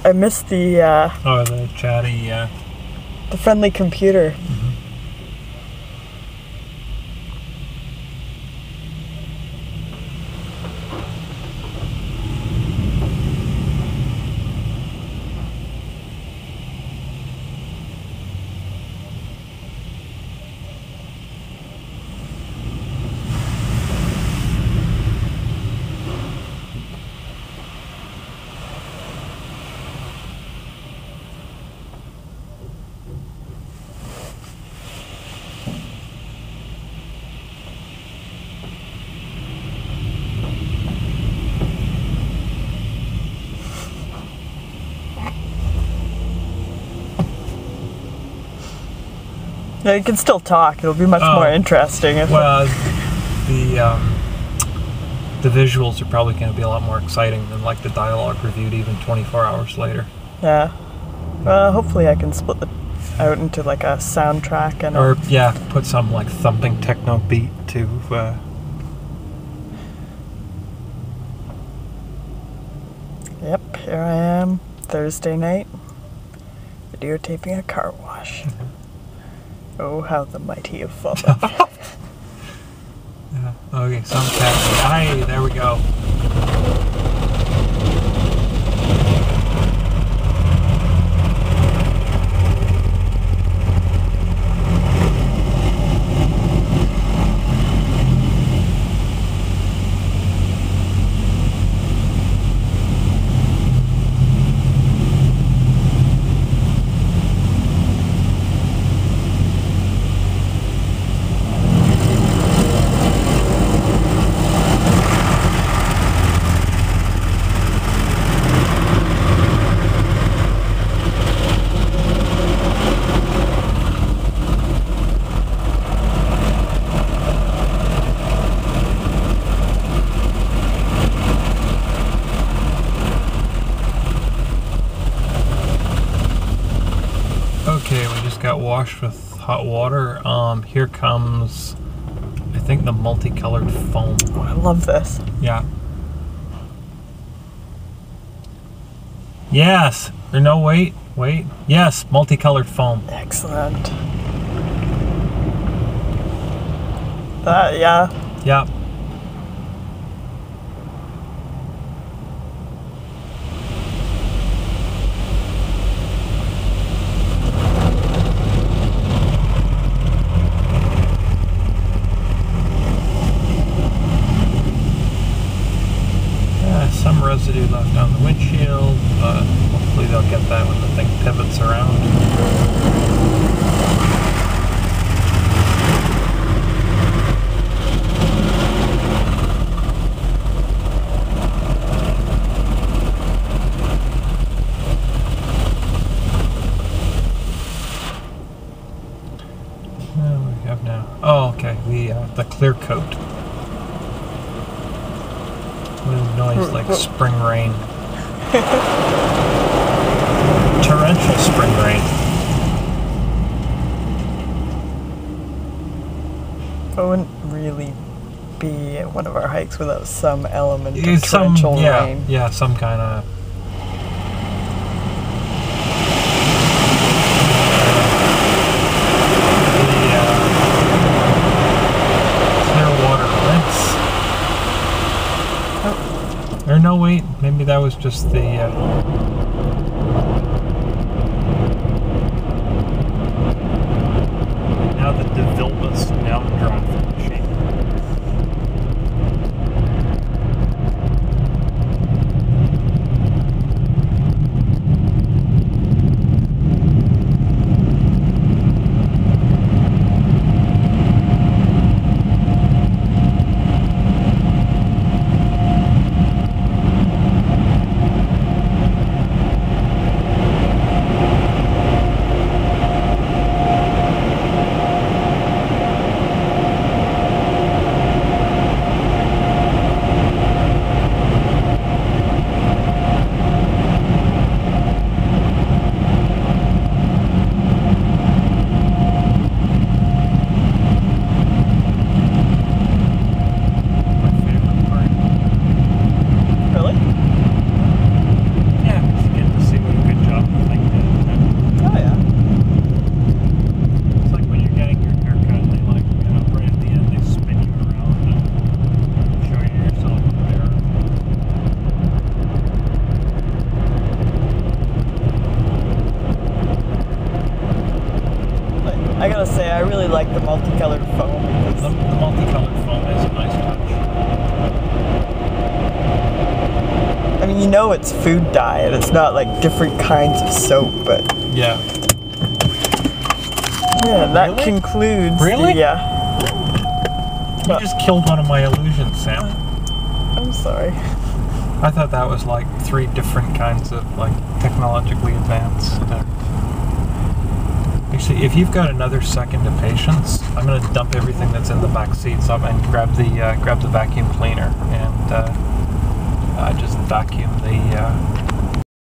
I miss the the chatty, the friendly computer. Mm-hmm. Yeah, you can still talk. It'll be much more interesting. If well, the visuals are probably going to be a lot more exciting than like the dialogue reviewed even 24 hours later. Yeah. Well, hopefully I can split it out into like a soundtrack and put some like thumping techno beat to Yep, here I am, Thursday night, videotaping a car wash. Oh, how the mighty have fallen. Yeah. Okay, some cat. Hi, there we go. Okay, we just got washed with hot water. Here comes, I think, the multicolored foam. Oh, I love this. Yeah. Yes. Or no, wait. Yes, multicolored foam. Excellent. Yeah. Yeah. Some residue left on the windshield, but hopefully they'll get that when the thing pivots around. What do we have now? Oh, okay, the clear coat. Noise like spring rain. Torrential spring rain. It wouldn't really be one of our hikes without some element of torrential rain. Yeah, some kind of... Or no, wait, maybe that was just the... Now the DeVilbiss downdraft machine. really like the multicolored foam because The multicolored foam is a nice touch. I mean, you know it's food dye and it's not like different kinds of soap, but Yeah. yeah, that Really? concludes Really? the, You just killed one of my illusions, Sam. I'm sorry. I thought that was like 3 different kinds of like technologically advanced. Actually, if you've got another second of patience, I'm gonna dump everything that's in the back seats up and grab the vacuum cleaner and just vacuum the